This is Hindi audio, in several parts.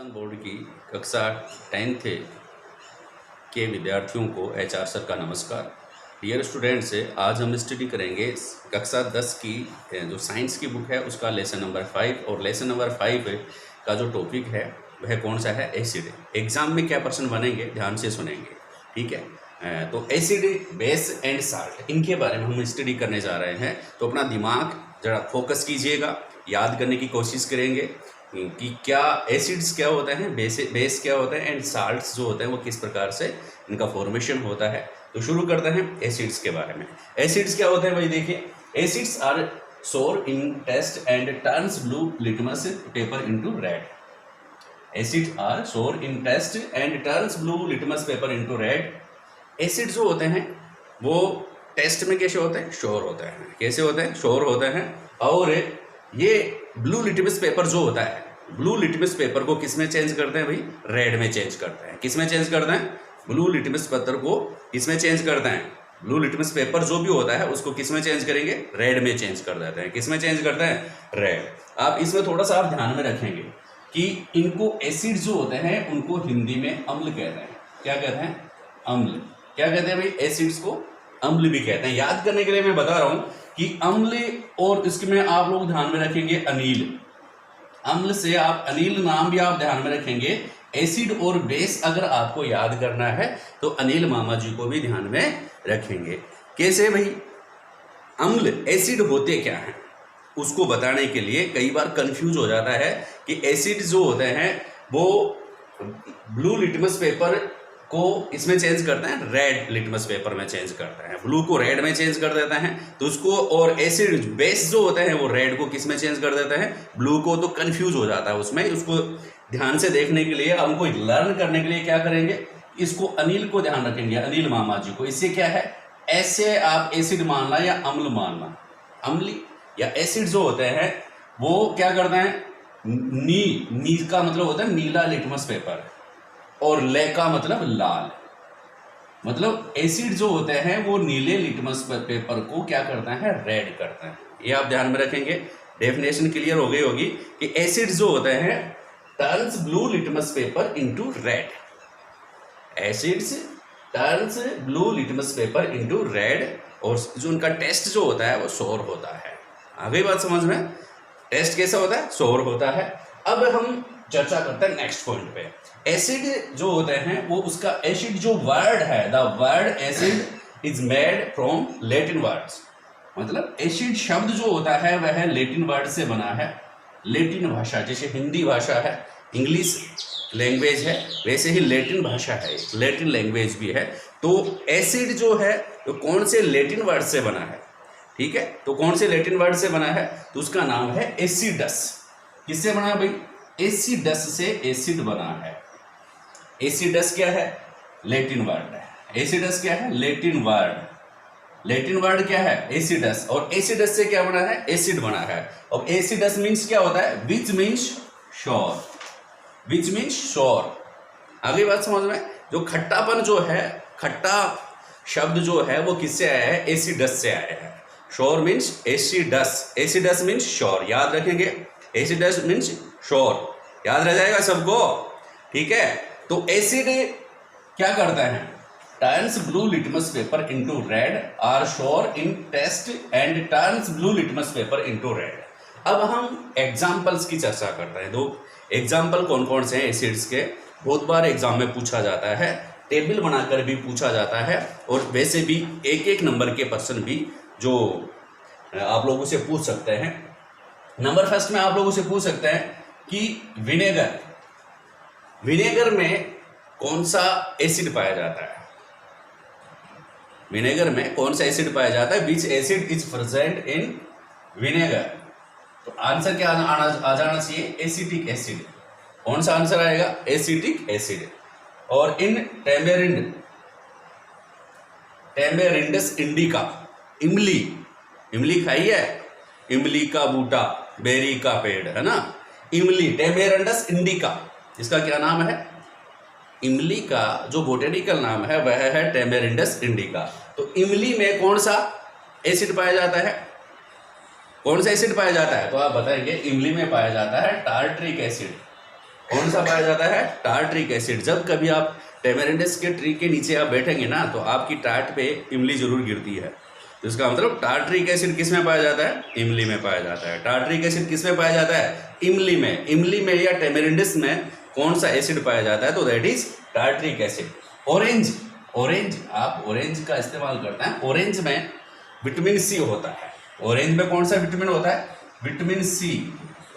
राजस्थान बोर्ड की कक्षा 10th के विद्यार्थियों को एचआर सर का नमस्कार। डियर स्टूडेंट्स, आज हम स्टडी करेंगे कक्षा 10 की जो साइंस की बुक है उसका लेसन नंबर 5। और लेसन नंबर 5 का जो टॉपिक है वह कौन सा है? एसिड। एग्जाम में क्या प्रश्न बनेंगे ध्यान से सुनेंगे, ठीक है। तो एसिड, बेस एंड साल्ट, इनके बारे में हम स्टडी करने जा रहे हैं। तो अपना दिमाग जरा फोकस कीजिएगा, याद करने की कोशिश करेंगे कि क्या एसिड्स क्या होते हैं, बेस क्या होते हैं, एंड साल्ट्स जो होते हैं वो किस प्रकार से इनका फॉर्मेशन होता है। तो शुरू करते हैं एसिड्स के बारे में। एसिड्स क्या होते हैं भाई? देखिए, acids are sour in test and turns blue litmus paper into red. Acid are sour in test and turns blue litmus paper into red. Acid जो होते हैं वो टेस्ट में कैसे होते हैं? श्योर होते हैं। कैसे होते हैं? श्योर होते हैं। और ये ब्लू लिटमस पेपर जो होता है, ब्लू लिटमस पेपर को किस में चेंज करते हैं भाई? रेड में चेंज करते हैं। किस में चेंज करते हैं? ब्लू लिटमस पेपर को किस में चेंज करते हैं? ब्लू लिटमस पेपर जो भी होता है उसको किस में चेंज करेंगे? रेड में चेंज कर देते हैं। किस में चेंज करते हैं? रेड। आप इसमें थोड़ा सा आप ध्यान में रखेंगे कि इनको एसिड जो होते हैं उनको हिंदी में अम्ल कहते हैं। क्या कहते हैं? अम्ल। क्या कहते हैं भाई? एसिड्स को अम्ल भी कहते हैं। याद करने के लिए मैं बता रहा हूं कि अम्ल, और इसमें आप लोग ध्यान में रखेंगे अनील। अम्ल से आप अनील नाम भी आप ध्यान में रखेंगे। एसिड और बेस अगर आपको याद करना है तो अनिल मामा जी को भी ध्यान में रखेंगे। कैसे भाई? अम्ल एसिड होते क्या हैं उसको बताने के लिए कई बार कंफ्यूज हो जाता है कि एसिड जो होते हैं वो ब्लू लिटमस पेपर को इसमें चेंज करते हैं, रेड लिटमस पेपर में चेंज करते हैं। ब्लू को रेड में चेंज कर देते हैं तो उसको, और एसिड बेस जो होते हैं वो रेड को किस में चेंज कर देते हैं? ब्लू को। तो कंफ्यूज हो जाता है उसमें। उसको ध्यान से देखने के लिए, हमको लर्न करने के लिए क्या करेंगे? इसको अनिल को ध्यान रखेंगे, अनिल मामा जी को। इससे क्या है? ऐसे आप एसिड मानना या अम्ल मानना। अम्ल या एसिड जो होते हैं वो क्या करते हैं? नी का मतलब होता है नीला लिटमस पेपर, और ले का मतलब लाल। मतलब एसिड जो होते हैं वो नीले लिटमस पेपर को क्या करते हैं? रेड करते हैं। ये आप ध्यान में रखेंगे। डेफिनेशन क्लियर हो गई होगी कि एसिड जो होते हैं turns blue litmus paper into red. Acids turns blue litmus paper into red, और जो उनका टेस्ट जो होता है वो सोर होता है। आ गई बात समझ में? टेस्ट कैसा होता है? सोर होता है। अब हम चर्चा करते हैं नेक्स्ट पॉइंट पे। एसिड जो होते हैं वो, उसका एसिड जो वर्ड है, the word acid is made from Latin words. मतलब एसिड शब्द जो होता है वह लैटिन वर्ड से बना है। लैटिन भाषा, जैसे हिंदी भाषा है, इंग्लिश लैंग्वेज है, वैसे ही लैटिन भाषा है, लैटिन लैंग्वेज भी है। तो एसिड जो है वो कौन से लैटिन वर्ड से बना है? ठीक है, तो कौन से लैटिन वर्ड से बना है? तो उसका नाम है एसिडस। किससे बना है भाई? एसिडस से एसिड बना है। एसिडस क्या है? लैटिन वर्ड है। एसिडस क्या है? Latin word. लैटिन वर्ड क्या है? एसिडस। और एसिडस से क्या बना है? एसिड बना है। और एसिडस मीन्स क्या होता है? Which means sure. Which means sure. आगे बात समझ में? जो खट्टापन जो है, खट्टा शब्द जो है वो किससे आया है? एसिडस से आया है। Sure means acidus. Acidus means sure. याद रखेंगे, एसिडस मीन्स श्योर। याद रह जाएगा सबको, ठीक है। तो एसिड क्या करता है? Turns blue litmus paper into red, are sure in test and turns blue litmus paper into red. अब हम एग्जांपल्स की चर्चा करते हैं। दो एग्जांपल कौन कौन से हैं एसिड्स के? बहुत बार एग्जाम में पूछा जाता है, टेबल बनाकर भी पूछा जाता है, और वैसे भी एक एक नंबर के पर्सन भी जो आप लोगों से पूछ सकते हैं। नंबर फर्स्ट में आप लोगों से पूछ सकते हैं कि विनेगर, विनेगर में कौन सा एसिड पाया जाता है? विनेगर में कौन सा एसिड पाया जाता है? विच acid is present in vinegar? तो आंसर क्या आ जाना चाहिए? Acetic acid. कौन सा आंसर आएगा? Acetic acid. और इन टेमेरिंड, टेमेरिंडस इंडिका, इमली, इमली खाई है? इमली का बूटा, बेरी का पेड़, है ना? इमली, टेमेरिंडस इंडिका, इसका क्या नाम है? इमली का जो बोटेनिकल नाम है वह है टेमेरिंडस इंडिका। तो इमली में कौन सा एसिड पाया जाता है? कौन सा एसिड पाया जाता है? तो आप बताएंगे इमली में पाया जाता है टार्ट्रिक एसिड। कौन सा पाया जाता है? Tartaric acid. जब कभी आप टेमेरिंडस के ट्री के नीचे आप बैठेंगे ना तो आपकी टाट पे इमली जरूर गिरती है। तो इसका मतलब टार्ट्रिक एसिड किस में पाया जाता है? इमली में पाया जाता है। टार्ट्रिक एसिड किस में पाया जाता है? इमली में। इमली में या टेमेरिंडस में कौन सा एसिड पाया जाता है? तो that is tartaric acid. Orange, orange आप ऑरेंज का इस्तेमाल करते हैं। ऑरेंज में विटामिन सी होता है। ऑरेंज में कौन सा विटामिन होता है? Vitamin C.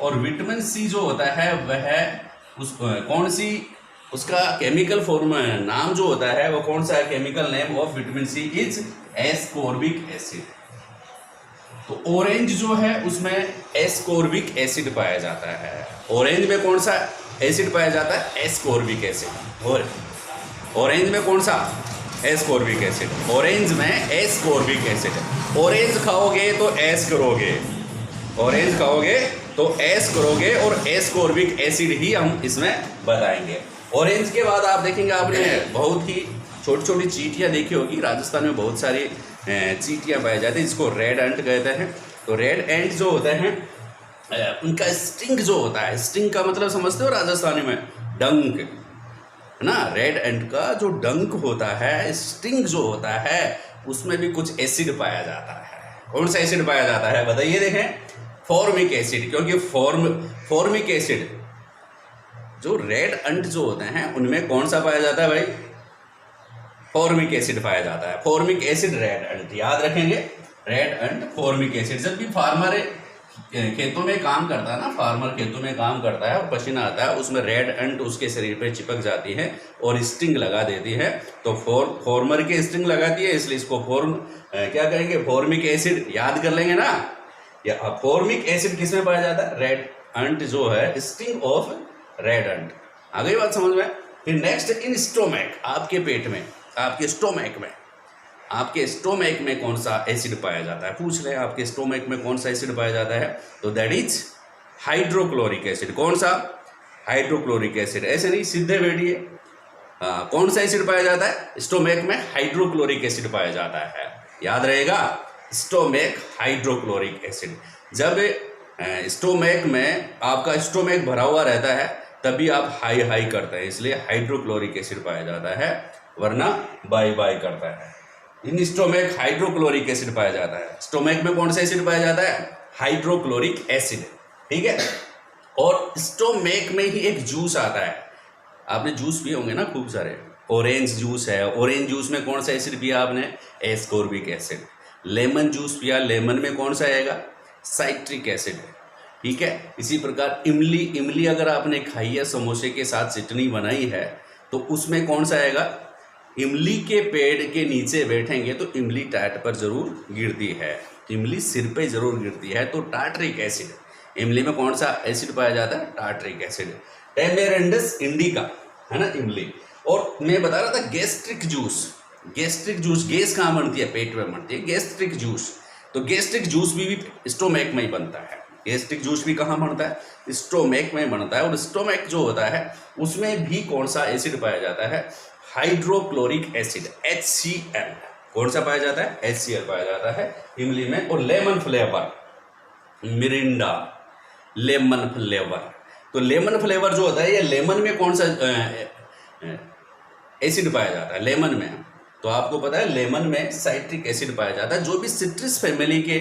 और विटामिन सी जो होता है वह उस कौन सी उसका केमिकल फॉर्म नाम जो होता है वो कौन सा है? Chemical name of vitamin C is ascorbic acid. तो ऑरेंज जो है उसमें एस्कोर्बिक एसिड पाया जाता है। ऑरेंज में कौन सा एसिड पाया जाता है? Ascorbic acid. और ऑरेंज में कौन सा? Ascorbic acid. ऑरेंज में एस्कोर्बिक एसिड। ऑरेंज खाओगे तो एस करोगे, ऑरेंज खाओगे तो एस करोगे और एस्कोर्बिक एसिड ही हम इसमें बताएंगे। ऑरेंज के बाद आप देखेंगे, आपने बहुत ही छोटी छोटी चींटियाँ देखी होगी। राजस्थान में बहुत सारी चींटियाँ पाई जाती हैं जिसको रेड एंट कहते हैं। तो रेड एंट जो होते हैं उनका स्टिंग जो होता है, स्टिंग का मतलब समझते हो राजस्थानी में? डंक है ना। रेड एंट का जो डंक होता है, स्टिंग जो होता है, उसमें भी कुछ एसिड पाया जाता है। कौन सा एसिड पाया जाता है बताइए? देखें, फॉर्मिक एसिड। क्योंकि फॉर्मिक एसिड जो रेड एंट जो होते हैं उनमें कौन सा पाया जाता है भाई? फॉर्मिक एसिड पाया जाता है। फॉर्मिक एसिड रेड एंट, याद रखेंगे, रेड एंट फॉर्मिक एसिड। जब भी फार्मर खेतों में काम करता है ना, फार्मर खेतों में काम करता है और पसीना आता है, उसमें रेड एंट उसके शरीर पे चिपक जाती है और स्टिंग लगा देती है। तो फॉर्मर की स्टिंग लगाती है, इसलिए इसको क्या कहेंगे? Formic acid. याद कर लेंगे ना। या फॉर्मिक एसिड किस में पाया जाता है? रेड एंट जो है, स्टिंग ऑफ रेड एंट। आ गई बात समझ में? फिर नेक्स्ट, इन स्टोमैक, आपके पेट में, आपके स्टोमैक में, आपके स्टोमैक में कौन सा एसिड पाया जाता है? पूछ रहे हैं आपके स्टोमैक में कौन सा एसिड पाया जाता है? तो दैट इज हाइड्रोक्लोरिक एसिड। कौन सा? Hydrochloric acid. ऐसे नहीं, सीधे बैठिए। कौन सा एसिड पाया जाता है? स्टोमैक में हाइड्रोक्लोरिक एसिड पाया जाता है। याद रहेगा, स्टोमैक हाइड्रोक्लोरिक एसिड। जब स्टोमैक में आपका स्टोमैक भरा हुआ रहता है तभी आप हाई हाई करते हैं, इसलिए हाइड्रोक्लोरिक एसिड पाया जाता है, वरना बाय बाय करता है। इन स्टोमैक हाइड्रोक्लोरिक एसिड पाया जाता है। स्टोमैक में कौन सा एसिड पाया जाता है? Hydrochloric acid. ठीक है। और स्टोमैक में ही एक जूस आता है। आपने जूस पिए होंगे ना खूब सारे। ऑरेंज जूस है, ऑरेंज जूस में कौन सा एसिड पिया आपने? Ascorbic acid. लेमन जूस पिया, लेमन में कौन सा आएगा? Citric acid. ठीक है। इसी प्रकार इमली, इमली अगर आपने खाई है, समोसे के साथ चटनी बनाई है, तो उसमें कौन सा आएगा? इमली के पेड़ के नीचे बैठेंगे तो इमली टाट पर जरूर गिरती है, इमली सिर पे जरूर गिरती है। तो टार्ट्रिक एसिड। इमली में कौन सा एसिड पाया जाता है? Tartaric acid. टेमेरिंडस इंडिका है ना इमली। और मैं बता रहा था gastric juice, gastric juice, gas कहाँ बनती है? पेट में बनती है गैस्ट्रिक जूस। तो गैस्ट्रिक जूस भी स्टोमैक में ही बनता है। गैस्ट्रिक जूस भी कहाँ बनता है? स्टोमैक में बनता है। और स्टोमैक जो होता है उसमें भी कौन सा एसिड पाया जाता है? Hydrochloric acid, HCl। कौन सा पाया जाता है? HCl पाया जाता है इमली में। और lemon flavour, Mirinda, lemon flavour. तो लेमन फ्लेवर जो होता है, ये लेमन में कौन सा एसिड पाया जाता है? लेमन में। तो आपको पता है लेमन में साइट्रिक एसिड पाया जाता है। जो भी सिट्रस फैमिली के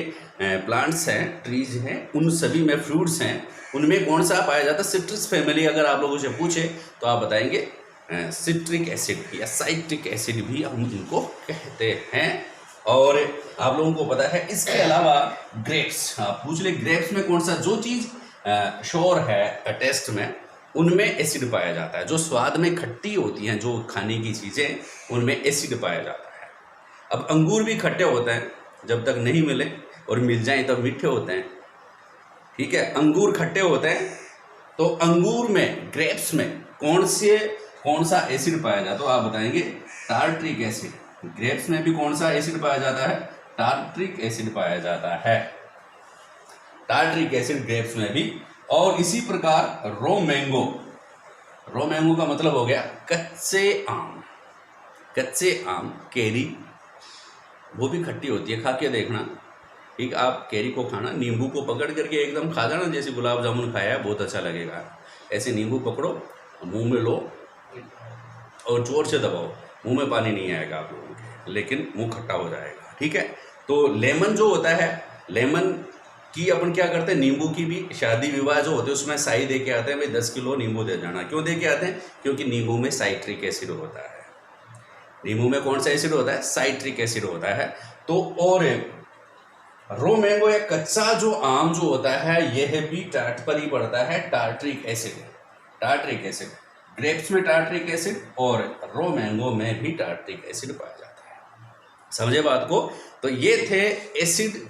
प्लांट्स हैं, ट्रीज हैं, उन सभी में, फ्रूट्स हैं, उनमें कौन सा पाया जाता है? Citrus family. अगर आप लोगों से पूछे तो आप बताएंगे सिट्रिक एसिड या साइट्रिक एसिड भी हम इनको कहते हैं। और आप लोगों को पता है इसके अलावा ग्रेप्स, आप पूछ ले ग्रेप्स में कौन सा, जो चीज़ श्योर है टेस्ट में, उनमें एसिड पाया जाता है। जो स्वाद में खट्टी होती हैं, जो खाने की चीज़ें, उनमें एसिड पाया जाता है। अब अंगूर भी खट्टे होते हैं जब तक नहीं मिले, और मिल जाएं तब मीठे होते हैं। ठीक है, अंगूर खट्टे होते हैं। तो अंगूर में, ग्रेप्स में कौन सा एसिड पाया जाता है? तो आप बताएंगे टार्ट्रिक एसिड। ग्रेप्स में भी कौन सा एसिड पाया जाता है? टार्ट्रिक एसिड पाया जाता है। टार्ट्रिक एसिड ग्रेप्स में भी। और इसी प्रकार रो मैंगो, रो मैंगो का मतलब हो गया कच्चे आम। कच्चे आम, केरी, वो भी खट्टी होती है, खा के देखना। ठीक, आप कैरी को खाना, नींबू को पकड़ करके एकदम खा जाना, जैसे गुलाब जामुन खाया है, बहुत अच्छा लगेगा। ऐसे नींबू पकड़ो, मुंह में लो और जोर से दबाओ, मुंह में पानी नहीं आएगा आप लोगों के, लेकिन मुंह खट्टा हो जाएगा। ठीक है, तो लेमन जो होता है, लेमन की अपन क्या करते हैं, नींबू की भी शादी विवाह जो होते हैं उसमें साई दे के आते हैं, भाई 10 किलो नींबू दे जाना। क्यों दे के आते हैं? क्योंकि नींबू में साइट्रिक एसिड होता है। नींबू में कौन सा एसिड होता है? साइट्रिक एसिड होता है। तो और रो मैंगो या कच्चा जो आम जो होता है, यह भी टार्ट पर ही पड़ता है, tartaric acid. Tartaric acid, grapes में टार्ट्रिक एसिड और रो मैंगो में भी टार्ट्रिक एसिड पाया जाता है। समझे बात को? तो ये थे एसिड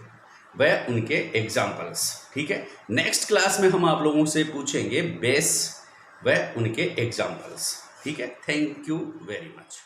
व उनके एग्जाम्पल्स। ठीक है, नेक्स्ट क्लास में हम आप लोगों से पूछेंगे बेस व उनके एग्जाम्पल्स। ठीक है, थैंक यू वेरी मच।